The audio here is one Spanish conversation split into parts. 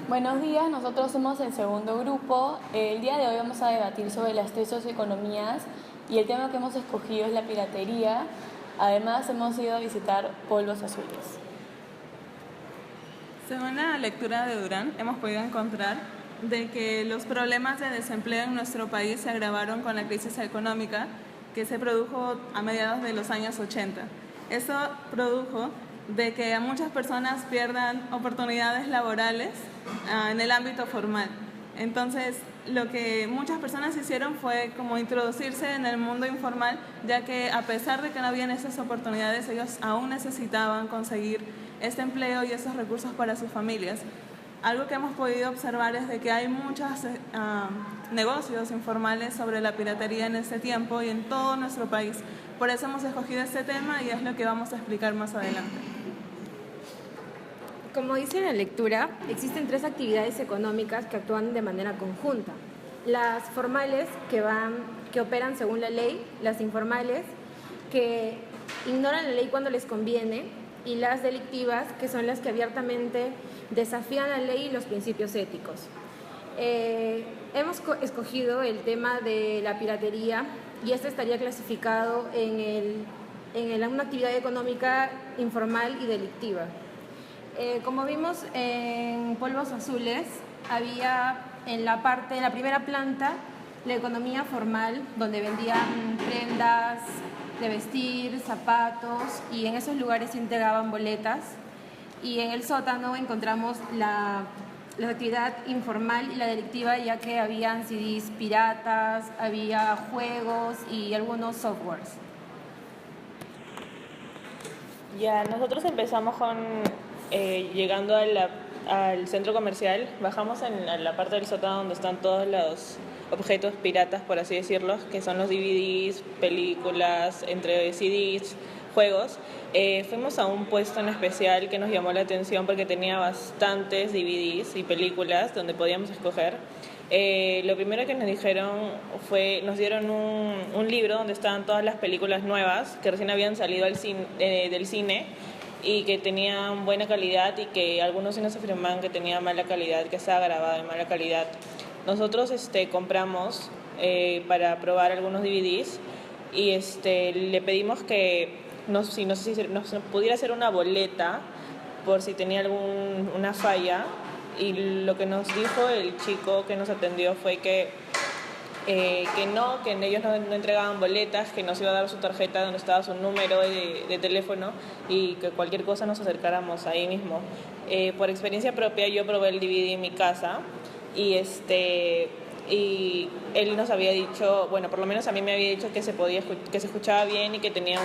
Buenos días, nosotros somos el segundo grupo. El día de hoy vamos a debatir sobre las tres socioeconomías y el tema que hemos escogido es la piratería. Además, hemos ido a visitar Polvos Azules. Según la lectura de Durán, hemos podido encontrar de que los problemas de desempleo en nuestro país se agravaron con la crisis económica que se produjo a mediados de los años 80. Eso produjo de que a muchas personas pierdan oportunidades laborales en el ámbito formal. Entonces, lo que muchas personas hicieron fue como introducirse en el mundo informal, ya que a pesar de que no habían esas oportunidades, ellos aún necesitaban conseguir este empleo y esos recursos para sus familias. Algo que hemos podido observar es de que hay muchos negocios informales sobre la piratería en este tiempo y en todo nuestro país. Por eso hemos escogido este tema y es lo que vamos a explicar más adelante. Como dice la lectura, existen tres actividades económicas que actúan de manera conjunta. Las formales, que operan según la ley, las informales, que ignoran la ley cuando les conviene, y las delictivas, que son las que abiertamente desafían la ley y los principios éticos. Hemos escogido el tema de la piratería y este estaría clasificado en una actividad económica informal y delictiva. Como vimos en Polvos Azules, había en la primera planta, la economía formal, donde vendían prendas de vestir, zapatos, y en esos lugares se entregaban boletas. Y en el sótano encontramos la actividad informal y la delictiva, ya que habían CDs piratas, había juegos y algunos softwares. Ya, nosotros empezamos con llegando al centro comercial, bajamos a la parte del sótano donde están todos los objetos piratas, por así decirlo, que son los DVDs, películas, entre CDs, juegos. Fuimos a un puesto en especial que nos llamó la atención porque tenía bastantes DVDs y películas donde podíamos escoger. Lo primero que nos dijeron nos dieron un libro donde estaban todas las películas nuevas que recién habían salido del cine y que tenían buena calidad, y que algunos sí nos afirmaban que tenía mala calidad, que estaba grabado en mala calidad. Nosotros compramos para probar algunos DVDs y le pedimos que nos pudiera hacer una boleta por si tenía alguna falla, y lo que nos dijo el chico que nos atendió fue que ellos no entregaban boletas, que nos iba a dar su tarjeta donde estaba su número de teléfono y que cualquier cosa nos acercáramos ahí mismo. Por experiencia propia, yo probé el DVD en mi casa y él nos había dicho, bueno, por lo menos a mí me había dicho que se escuchaba bien y que tenía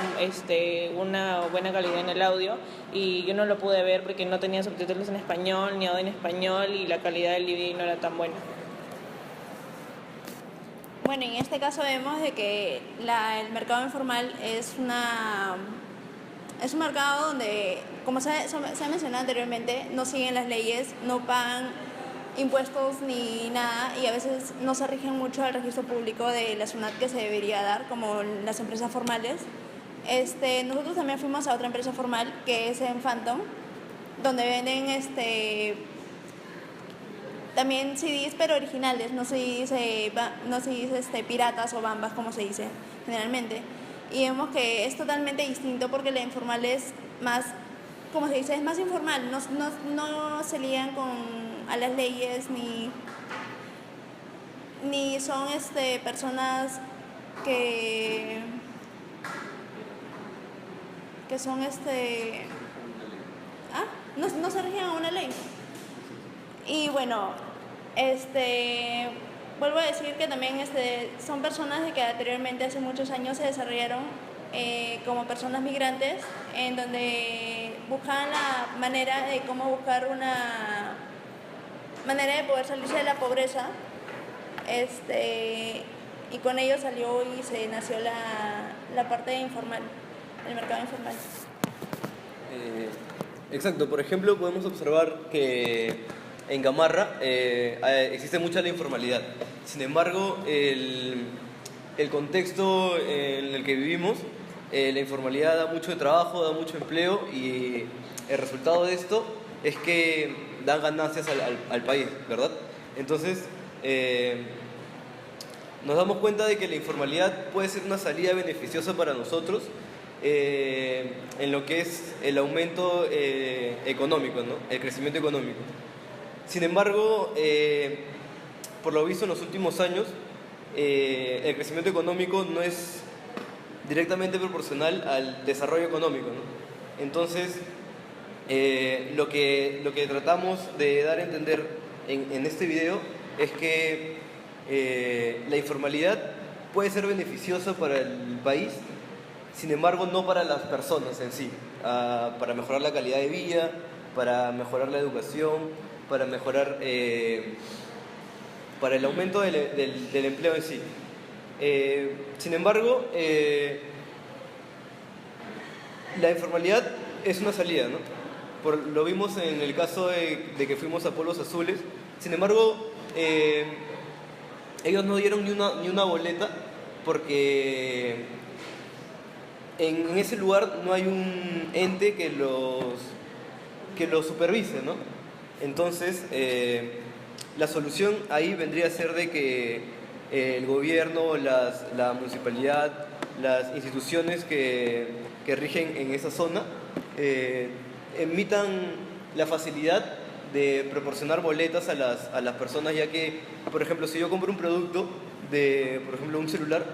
una buena calidad en el audio, y yo no lo pude ver porque no tenía subtítulos en español ni audio en español y la calidad del DVD no era tan buena. Bueno, en este caso vemos de que el mercado informal es un mercado donde, como se ha mencionado anteriormente, no siguen las leyes, no pagan impuestos ni nada, y a veces no se rigen mucho al registro público de la SUNAT que se debería dar, como las empresas formales. Nosotros también fuimos a otra empresa formal que es en Phantom, donde venden también CDs, pero originales, no se dice piratas o bambas como se dice generalmente. Y vemos que es totalmente distinto porque la informal es más, como se dice, es más informal, no se lían a las leyes ni son personas que son no se rigen a una ley. Y bueno, vuelvo a decir que también son personas de que anteriormente, hace muchos años, se desarrollaron como personas migrantes, en donde buscaban la manera de cómo buscar una manera de poder salirse de la pobreza, y con ello salió y se nació la parte informal, el mercado informal. Exacto, por ejemplo, podemos observar que en Gamarra existe mucha la informalidad. Sin embargo, el contexto en el que vivimos, la informalidad da mucho trabajo, da mucho empleo, y el resultado de esto es que dan ganancias al país, ¿verdad? Entonces, nos damos cuenta de que la informalidad puede ser una salida beneficiosa para nosotros en lo que es el aumento económico, ¿no? El crecimiento económico. Sin embargo, por lo visto en los últimos años, el crecimiento económico no es directamente proporcional al desarrollo económico, ¿no? Entonces, lo que tratamos de dar a entender en este video es que la informalidad puede ser beneficiosa para el país, sin embargo no para las personas en sí, para mejorar la calidad de vida, para mejorar la educación, para mejorar, para el aumento del empleo en sí. Sin embargo, la informalidad es una salida, ¿no? Lo vimos en el caso de que fuimos a Polvos Azules. Sin embargo, ellos no dieron ni una boleta porque en ese lugar no hay un ente que los supervise, ¿no? Entonces, la solución ahí vendría a ser de que el gobierno, la municipalidad, las instituciones que rigen en esa zona emitan la facilidad de proporcionar boletas a las personas, ya que, por ejemplo, si yo compro un producto por ejemplo, un celular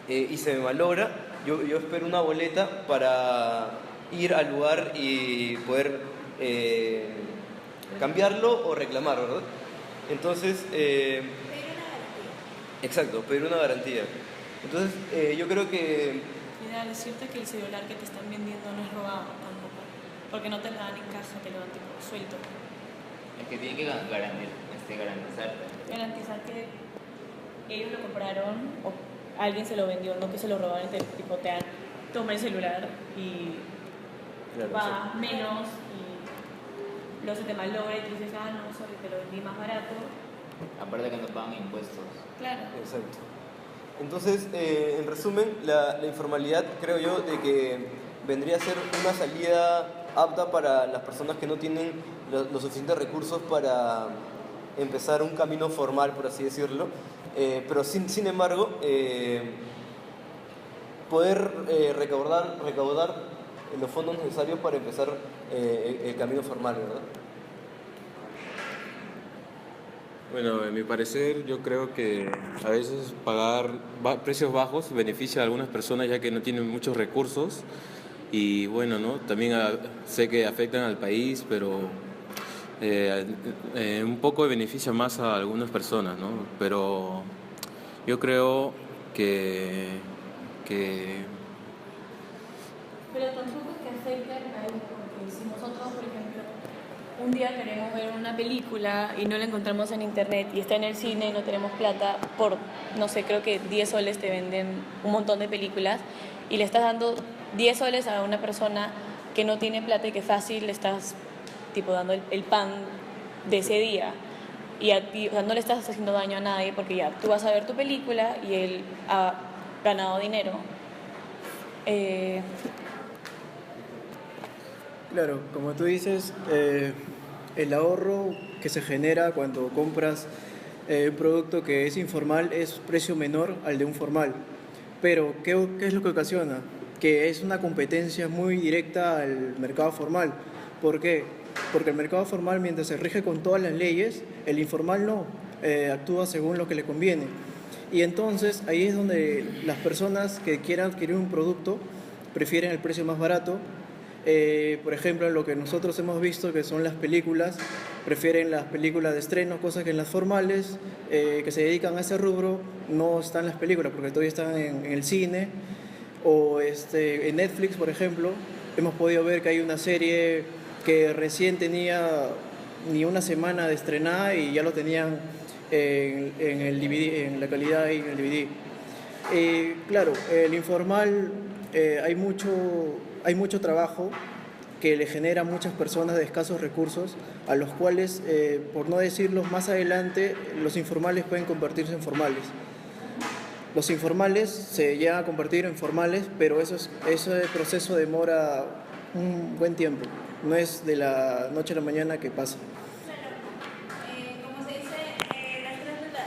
y se me malogra, yo espero una boleta para ir al lugar y poder cambiarlo o reclamar, ¿verdad? Entonces, exacto, pedir una garantía. Entonces, yo creo que... Mira, decirte que el celular que te están vendiendo no es robado tampoco, porque no te lo dan en caja, te lo dan tipo suelto. Es que tienen que garantizar. Garantizar que ellos lo compraron o alguien se lo vendió, no que se lo robaron, tipo te dan, toma el celular y Claro, va menos y luego se te malogra y tú dices, no, sorry, te lo vendí más barato. Aparte que no pagan impuestos. Claro. Exacto. Entonces, en resumen, la informalidad creo yo de que vendría a ser una salida apta para las personas que no tienen los suficientes recursos para empezar un camino formal, por así decirlo, pero sin embargo, poder recaudar los fondos necesarios para empezar el camino formal, ¿verdad? Bueno, en mi parecer, yo creo que a veces pagar precios bajos beneficia a algunas personas ya que no tienen muchos recursos y bueno, ¿no? También sé que afectan al país, pero un poco beneficia más a algunas personas, ¿no? Pero yo creo que Pero tampoco es que afecte al país, porque si nosotros, por ejemplo, un día queremos ver una película y no la encontramos en internet y está en el cine y no tenemos plata, por, no sé, creo que 10 soles te venden un montón de películas y le estás dando 10 soles a una persona que no tiene plata y que fácil le estás tipo dando el pan de ese día. Y a ti, o sea, no le estás haciendo daño a nadie porque ya tú vas a ver tu película y él ha ganado dinero. Claro, como tú dices, el ahorro que se genera cuando compras un producto que es informal es precio menor al de un formal. Pero, ¿qué es lo que ocasiona? Que es una competencia muy directa al mercado formal. ¿Por qué? Porque el mercado formal, mientras se rige con todas las leyes, el informal no, actúa según lo que le conviene. Y entonces ahí es donde las personas que quieran adquirir un producto prefieren el precio más barato. Por ejemplo, lo que nosotros hemos visto que son las películas, prefieren las películas de estreno, cosas que en las formales que se dedican a ese rubro no están las películas porque todavía están en el cine o en Netflix, por ejemplo. Hemos podido ver que hay una serie que recién tenía ni una semana de estrenada y ya lo tenían en el DVD, en la calidad y en el DVD. Claro, el informal hay mucho trabajo que le genera a muchas personas de escasos recursos, a los cuales, por no decirlo más adelante, los informales pueden convertirse en formales. Los informales se llegan a convertir en formales, pero ese proceso demora un buen tiempo. No es de la noche a la mañana que pasa. Como se dice,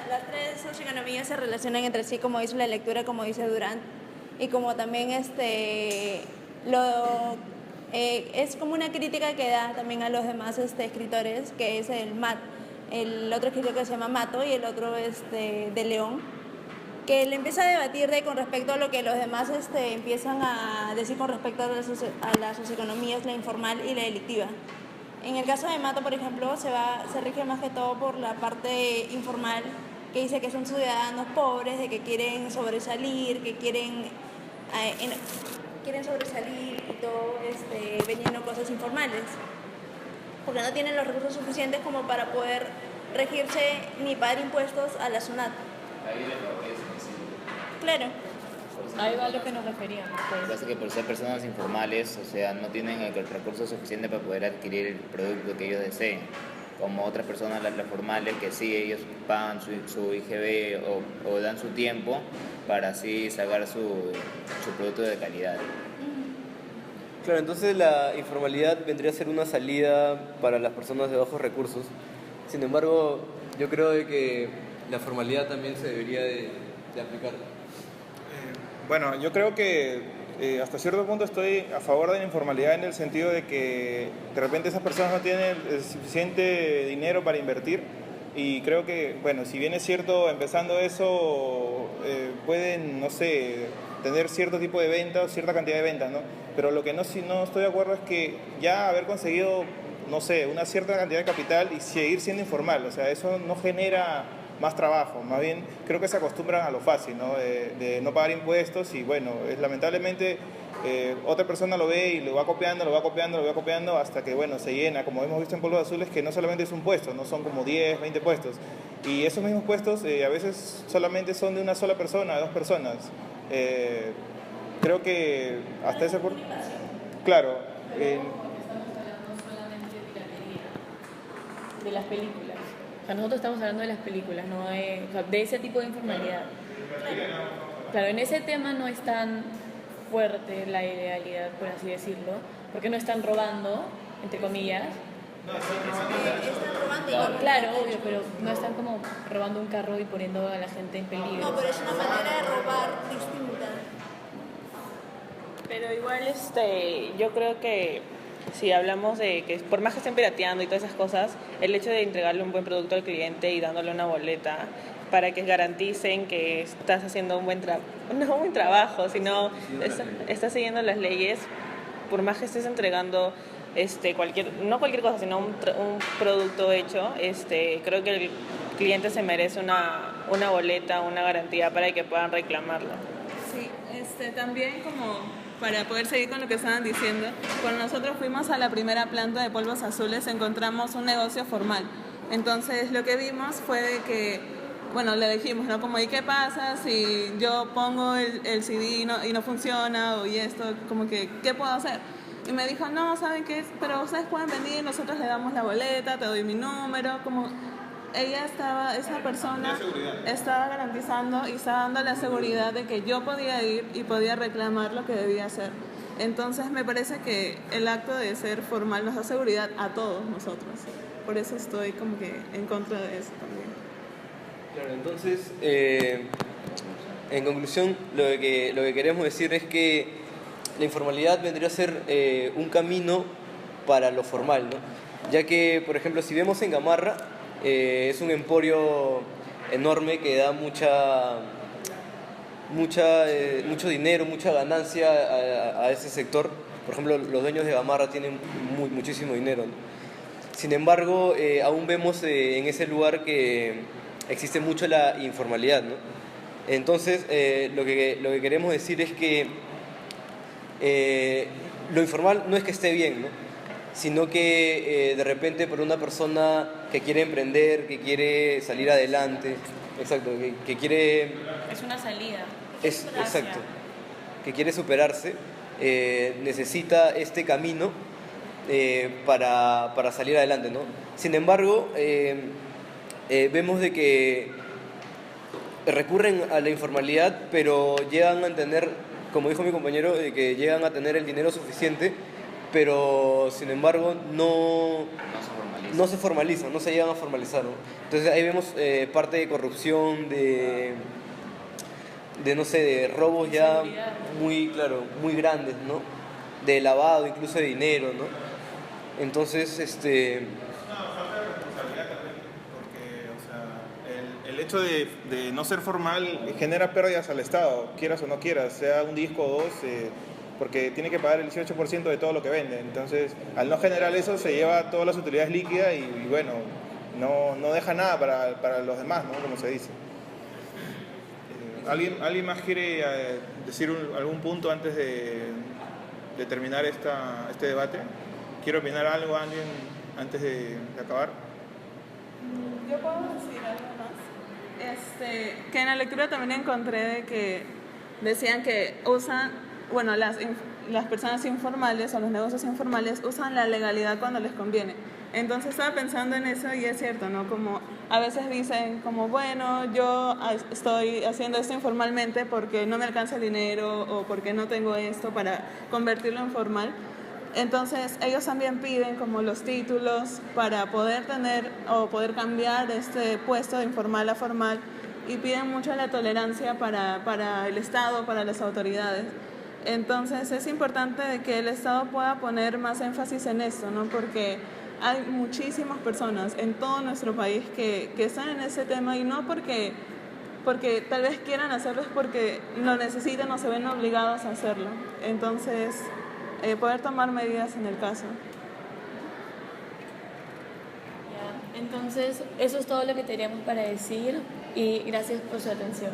las tres socioeconomías se relacionan entre sí, como dice la lectura, como dice Durant, y como también es como una crítica que da también a los demás escritores, que es el otro escritor que se llama Mato y el otro de León, que le empieza a debatir con respecto a lo que los demás empiezan a decir con respecto a las socioeconomías, la informal y la delictiva. En el caso de Mato, por ejemplo, se rige más que todo por la parte informal, que dice que son ciudadanos pobres, de que quieren sobresalir, que quieren sobresalir y todo vendiendo cosas informales, porque no tienen los recursos suficientes como para poder regirse ni pagar impuestos a la SUNAT. Claro. Ahí va lo que nos referíamos. Lo que pasa es que por ser personas informales, o sea, no tienen el recurso suficiente para poder adquirir el producto que ellos deseen, como otras personas, las formales, que sí, ellos pagan su IGB o dan su tiempo para así sacar su producto de calidad. Claro, entonces la informalidad vendría a ser una salida para las personas de bajos recursos. Sin embargo, yo creo de que la formalidad también se debería de aplicar. Bueno, yo creo que hasta cierto punto estoy a favor de la informalidad en el sentido de que de repente esas personas no tienen el suficiente dinero para invertir, y creo que, bueno, si bien es cierto, empezando eso pueden, no sé, tener cierto tipo de ventas, cierta cantidad de ventas, ¿no? Pero lo que no estoy de acuerdo es que ya haber conseguido, no sé, una cierta cantidad de capital y seguir siendo informal, o sea, eso no genera más trabajo, más bien creo que se acostumbran a lo fácil, ¿no? De no pagar impuestos, y bueno, lamentablemente otra persona lo ve y lo va copiando hasta que, bueno, se llena, como hemos visto en Polvos Azules, que no solamente es un puesto, no son como 10, 20 puestos, y esos mismos puestos a veces solamente son de una sola persona, de dos personas. Creo que hasta ese punto, claro, de las películas. O sea, nosotros estamos hablando de las películas, no de ese tipo de informalidad. Claro, en ese tema no es tan fuerte la ilegalidad, por así decirlo, porque no están robando, entre comillas. Están robando. Claro, obvio, pero no están como robando un carro y poniendo a la gente en peligro. No, pero es una manera de robar distinta. Pero igual yo creo que si hablamos de que por más que estén pirateando y todas esas cosas, el hecho de entregarle un buen producto al cliente y dándole una boleta para que garanticen que estás haciendo un buen trabajo, sino estás siguiendo las leyes, por más que estés entregando no cualquier cosa, sino un producto hecho, creo que el cliente se merece una boleta, una garantía para que puedan reclamarlo. Sí, también como para poder seguir con lo que estaban diciendo, cuando nosotros fuimos a la primera planta de Polvos Azules encontramos un negocio formal. Entonces lo que vimos fue de que, bueno, le dijimos, ¿no? Como, ¿y qué pasa si yo pongo el CD y no funciona? O y esto, como que, ¿qué puedo hacer? Y me dijo, no, ¿saben qué? Pero ustedes pueden venir, nosotros le damos la boleta, te doy mi número, como... esa persona estaba garantizando y estaba dando la seguridad de que yo podía ir y podía reclamar lo que debía hacer. Entonces me parece que el acto de ser formal nos da seguridad a todos nosotros. Por eso estoy como que en contra de eso también. Claro, entonces, en conclusión, lo que queremos decir es que la informalidad vendría a ser un camino para lo formal, ¿no? Ya que, por ejemplo, si vemos en Gamarra, es un emporio enorme que da mucho dinero, mucha ganancia a ese sector. Por ejemplo, los dueños de Gamarra tienen muchísimo dinero, ¿no? Sin embargo, aún vemos en ese lugar que existe mucho la informalidad, ¿no? Entonces, lo que queremos decir es que lo informal no es que esté bien, ¿no? Sino que de repente por una persona que quiere emprender, que quiere salir adelante, exacto, que quiere... Es una salida. Exacto, que quiere superarse, necesita este camino para salir adelante, ¿no? Sin embargo, vemos de que recurren a la informalidad, pero llegan a tener, como dijo mi compañero, de que llegan a tener el dinero suficiente pero sin embargo No se formaliza. no se formalizan, no se llegan a formalizar, ¿no? Entonces ahí vemos parte de corrupción, no sé, de robos ya muy, claro, muy grandes, ¿no? De lavado incluso de dinero, ¿no? Entonces, Falta de responsabilidad también, porque o sea, el hecho de no ser formal genera pérdidas al Estado, quieras o no quieras, sea un disco o dos, porque tiene que pagar el 18% de todo lo que vende. Entonces, al no generar eso, se lleva todas las utilidades líquidas y bueno, no deja nada para los demás, ¿no? Como se dice. ¿Alguien más quiere decir algún punto antes de terminar este debate? ¿Quiere opinar algo alguien antes de acabar? Yo puedo decir algo más. Que en la lectura también encontré de que decían que usan, bueno, las personas informales o los negocios informales usan la legalidad cuando les conviene. Entonces estaba pensando en eso y es cierto, ¿no? Como a veces dicen como, bueno, yo estoy haciendo esto informalmente porque no me alcanza el dinero o porque no tengo esto para convertirlo en formal. Entonces ellos también piden como los títulos para poder tener o poder cambiar este puesto de informal a formal y piden mucho la tolerancia para el Estado, para las autoridades. Entonces es importante de que el Estado pueda poner más énfasis en esto, ¿no? Porque hay muchísimas personas en todo nuestro país que están en ese tema y no porque tal vez quieran hacerlo, es porque lo necesitan o se ven obligados a hacerlo. Entonces, poder tomar medidas en el caso. Entonces, eso es todo lo que teníamos para decir y gracias por su atención.